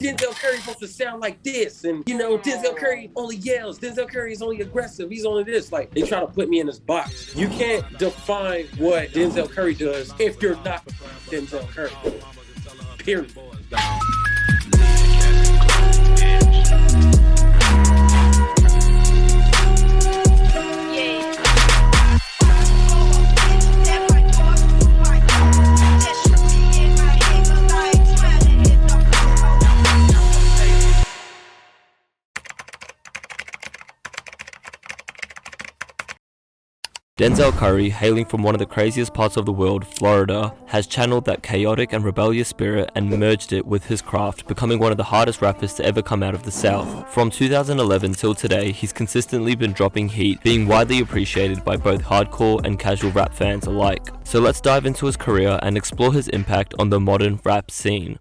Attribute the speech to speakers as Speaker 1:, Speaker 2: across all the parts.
Speaker 1: Denzel Curry supposed to sound like this, and Denzel Curry only yells. Denzel Curry is only aggressive. He's only this. Like, they try to put me in this box. You can't define what Denzel Curry does if you're not Denzel Curry. Period.
Speaker 2: Denzel Curry, hailing from one of the craziest parts of the world, Florida, has channeled that chaotic and rebellious spirit and merged it with his craft, becoming one of the hardest rappers to ever come out of the South. From 2011 till today, he's consistently been dropping heat, being widely appreciated by both hardcore and casual rap fans alike. So let's dive into his career and explore his impact on the modern rap scene.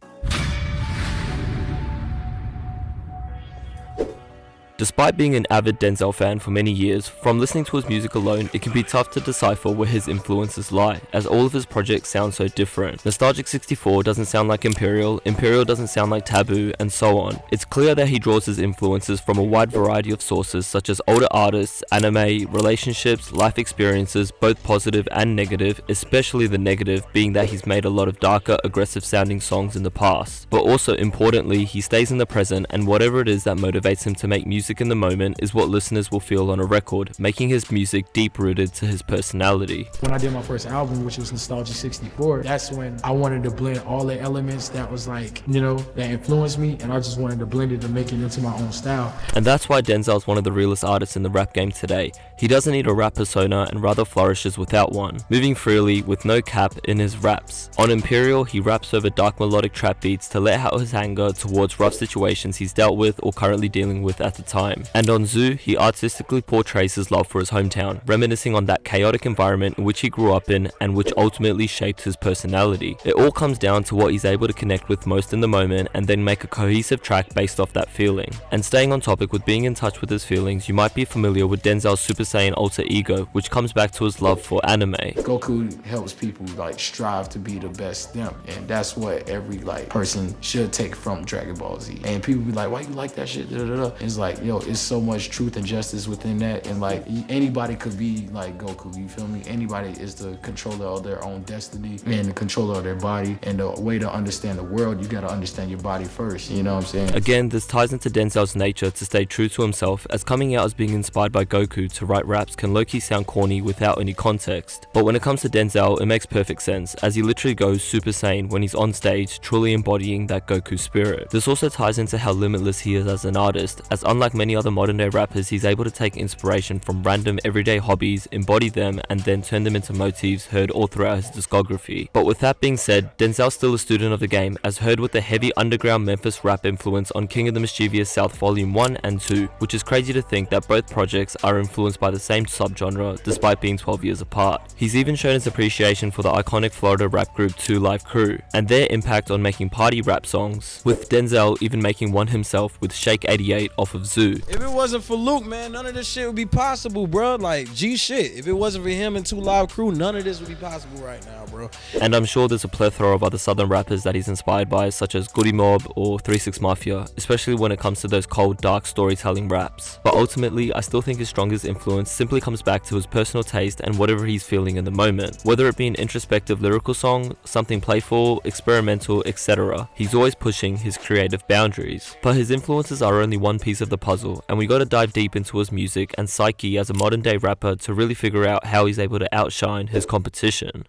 Speaker 2: Despite being an avid Denzel fan for many years, from listening to his music alone, it can be tough to decipher where his influences lie, as all of his projects sound so different. Nostalgic 64 doesn't sound like Imperial, Imperial doesn't sound like Taboo, and so on. It's clear that he draws his influences from a wide variety of sources such as older artists, anime, relationships, life experiences, both positive and negative, especially the negative being that he's made a lot of darker, aggressive sounding songs in the past. But also importantly, he stays in the present, and whatever it is that motivates him to make music in the moment is what listeners will feel on a record, making his music deep-rooted to his personality.
Speaker 3: When I did my first album, which was Nostalgic 64, that's when I wanted to blend all the elements that was like, that influenced me, and I just wanted to blend it and make it into my own style.
Speaker 2: And that's why Denzel's one of the realest artists in the rap game today. He doesn't need a rap persona and rather flourishes without one, moving freely with no cap in his raps. On Imperial, he raps over dark melodic trap beats to let out his anger towards rough situations he's dealt with or currently dealing with at the time. And on Zoo, he artistically portrays his love for his hometown, reminiscing on that chaotic environment in which he grew up in and which ultimately shaped his personality. It all comes down to what he's able to connect with most in the moment and then make a cohesive track based off that feeling. And staying on topic with being in touch with his feelings, you might be familiar with Denzel's Super Saiyan alter ego, which comes back to his love for anime.
Speaker 3: Goku helps people strive to be the best them, and that's what every person should take from Dragon Ball Z. And people be like, why you like that shit? It's like, it's so much truth and justice within that, and anybody could be like Goku, you feel me? Anybody is the controller of their own destiny and the controller of their body, and the way to understand the world, you gotta understand your body first, you know what I'm saying?
Speaker 2: Again, this ties into Denzel's nature to stay true to himself, as coming out as being inspired by Goku to write raps can low-key sound corny without any context. But when it comes to Denzel, it makes perfect sense, as he literally goes Super Saiyan when he's on stage, truly embodying that Goku spirit. This also ties into how limitless he is as an artist, as unlike many other modern day rappers, he's able to take inspiration from random everyday hobbies, embody them, and then turn them into motifs heard all throughout his discography. But with that being said, Denzel's still a student of the game, as heard with the heavy underground Memphis rap influence on King of the Mischievous South Volume 1 and 2, which is crazy to think that both projects are influenced by the same subgenre despite being 12 years apart. He's even shown his appreciation for the iconic Florida rap group 2 Live Crew, and their impact on making party rap songs, with Denzel even making one himself with Shake 88 off of Zoo.
Speaker 4: If it wasn't for Luke, man, none of this shit would be possible, bro. Like, G shit. If it wasn't for him and 2 Live Crew, none of this would be possible right now, bro.
Speaker 2: And I'm sure there's a plethora of other southern rappers that he's inspired by, such as Goody Mob or 3 6 Mafia, especially when it comes to those cold, dark storytelling raps. But ultimately, I still think his strongest influence simply comes back to his personal taste and whatever he's feeling in the moment. Whether it be an introspective lyrical song, something playful, experimental, etc., he's always pushing his creative boundaries. But his influences are only one piece of the puzzle, and we gotta dive deep into his music and psyche as a modern day rapper to really figure out how he's able to outshine his competition.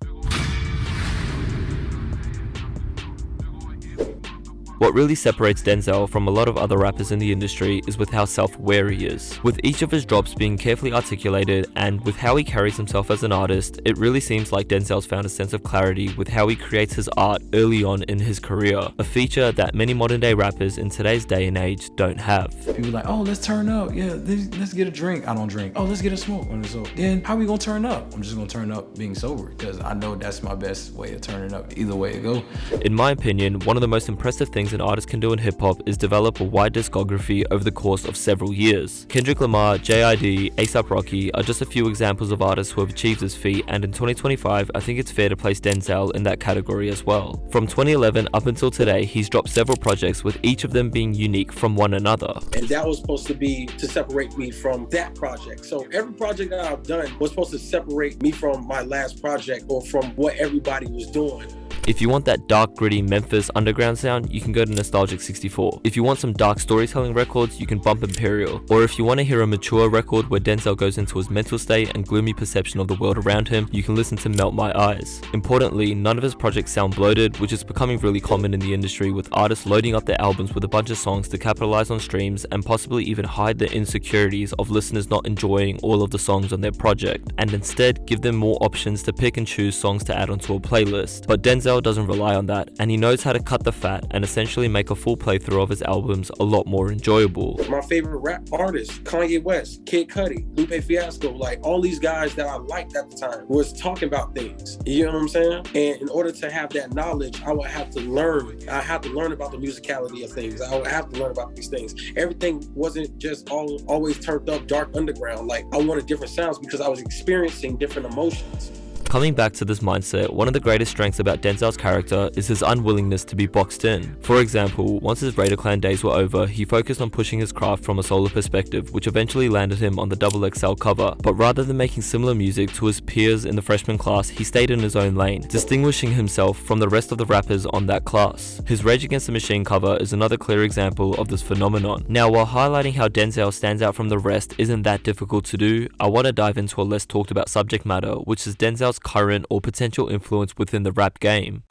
Speaker 2: What really separates Denzel from a lot of other rappers in the industry is with how self-aware he is. With each of his drops being carefully articulated and with how he carries himself as an artist, it really seems like Denzel's found a sense of clarity with how he creates his art early on in his career, a feature that many modern day rappers in today's day and age don't have.
Speaker 3: People like, oh, let's turn up, yeah, let's get a drink. I don't drink. Oh, let's get a smoke. So then how we gonna turn up? I'm just gonna turn up being sober, because I know that's my best way of turning up, either way it go.
Speaker 2: In my opinion, one of the most impressive things things an artist can do in hip-hop is develop a wide discography over the course of several years. Kendrick Lamar, JID, A$AP Rocky are just a few examples of artists who have achieved this feat, and in 2025 I think it's fair to place Denzel in that category as well. From 2011 up until today, he's dropped several projects with each of them being unique from one another.
Speaker 1: And that was supposed to be to separate me from that project. So every project that I've done was supposed to separate me from my last project or from what everybody was doing.
Speaker 2: If you want that dark, gritty Memphis underground sound, you can go to Nostalgic 64. If you want some dark storytelling records, you can bump Imperial. Or if you want to hear a mature record where Denzel goes into his mental state and gloomy perception of the world around him, you can listen to Melt My Eyes. Importantly, none of his projects sound bloated, which is becoming really common in the industry, with artists loading up their albums with a bunch of songs to capitalize on streams and possibly even hide the insecurities of listeners not enjoying all of the songs on their project, and instead give them more options to pick and choose songs to add onto a playlist. But Denzel doesn't rely on that, and he knows how to cut the fat and essentially make a full playthrough of his albums a lot more enjoyable.
Speaker 1: My favorite rap artists, Kanye West, Kid Cudi, Lupe Fiasco, like all these guys that I liked at the time was talking about things. You know what I'm saying? And in order to have that knowledge, I would have to learn. I have to learn about the musicality of things. I would have to learn about these things. Everything wasn't just always turned up dark underground. Like I wanted different sounds because I was experiencing different emotions.
Speaker 2: Coming back to this mindset, one of the greatest strengths about Denzel's character is his unwillingness to be boxed in. For example, once his Raider Clan days were over, he focused on pushing his craft from a solo perspective, which eventually landed him on the XXL cover. But rather than making similar music to his peers in the freshman class, he stayed in his own lane, distinguishing himself from the rest of the rappers on that class. His Rage Against the Machine cover is another clear example of this phenomenon. Now, while highlighting how Denzel stands out from the rest isn't that difficult to do, I want to dive into a less talked about subject matter, which is Denzel's current or potential influence within the rap game.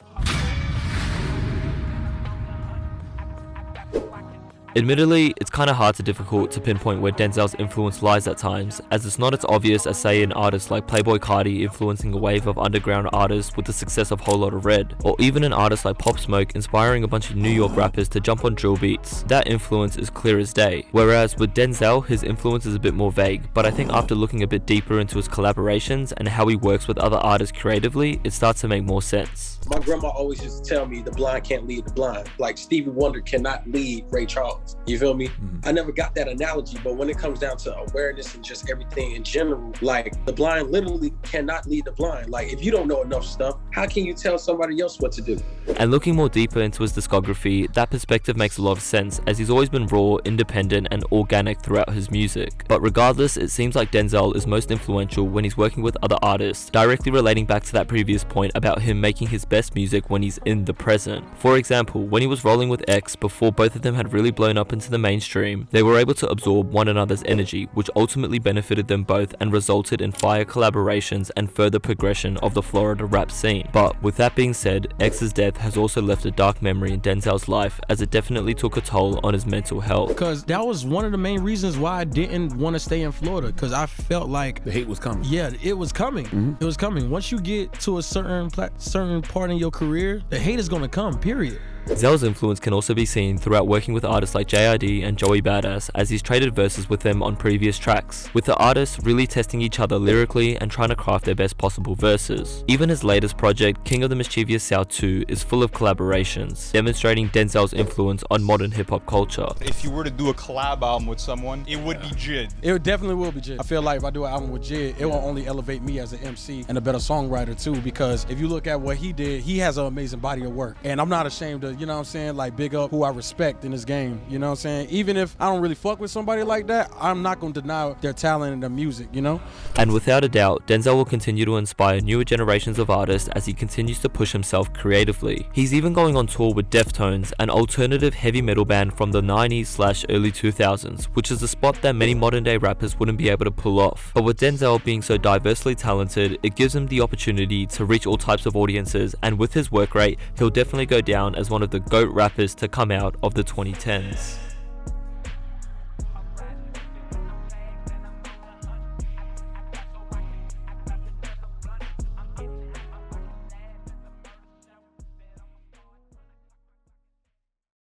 Speaker 2: Admittedly, it's kinda hard to difficult to pinpoint where Denzel's influence lies at times, as it's not as obvious as say an artist like Playboi Carti influencing a wave of underground artists with the success of Whole Lotta Red, or even an artist like Pop Smoke inspiring a bunch of New York rappers to jump on drill beats. That influence is clear as day. Whereas with Denzel, his influence is a bit more vague, but I think after looking a bit deeper into his collaborations and how he works with other artists creatively, it starts to make more sense.
Speaker 1: My grandma always used to tell me the blind can't lead the blind. Like Stevie Wonder cannot lead Ray Charles. You feel me? I never got that analogy, but when it comes down to awareness and just everything in general, like the blind literally cannot lead the blind. Like if you don't know enough stuff, how can you tell somebody else what to do?
Speaker 2: And looking more deeper into his discography, that perspective makes a lot of sense, as he's always been raw, independent, and organic throughout his music. But regardless, it seems like Denzel is most influential when he's working with other artists, directly relating back to that previous point about him making his best music when he's in the present. For example, when he was rolling with X before both of them had really blown up into the mainstream, they were able to absorb one another's energy, which ultimately benefited them both and resulted in fire collaborations and further progression of the Florida rap scene. But with that being said, X's death has also left a dark memory in Denzel's life, as it definitely took a toll on his mental health.
Speaker 4: Because that was one of the main reasons why I didn't want to stay in Florida, because I felt like
Speaker 5: the hate was coming.
Speaker 4: Yeah, it was coming. It was coming. Once you get to a certain part in your career, the hate is going to come, period.
Speaker 2: Zell's influence can also be seen throughout working with artists like JID and Joey Badass, as he's traded verses with them on previous tracks, with the artists really testing each other lyrically and trying to craft their best possible verses. Even his latest project, King of the Mischievous South 2, is full of collaborations, demonstrating Denzel's influence on modern hip-hop culture.
Speaker 6: If you were to do a collab album with someone, it would be Jid.
Speaker 4: It definitely will be Jid. I feel like if I do an album with Jid, it will only elevate me as an MC and a better songwriter too, because if you look at what he did, he has an amazing body of work. And I'm not ashamed to, you know what I'm saying, like big up who I respect in this game, you know what I'm saying? Even if I don't really fuck with somebody like that, I'm not gonna deny their talent and their music, you know?
Speaker 2: And without a doubt, Denzel will continue to inspire newer generations of artists as he continues to push himself creatively. He's even going on tour with Deftones, an alternative heavy metal band from the 90s/early 2000s, which is a spot that many modern day rappers wouldn't be able to pull off. But with Denzel being so diversely talented, it gives him the opportunity to reach all types of audiences, and with his work rate, he'll definitely go down as one of the GOAT rappers to come out of the 2010s.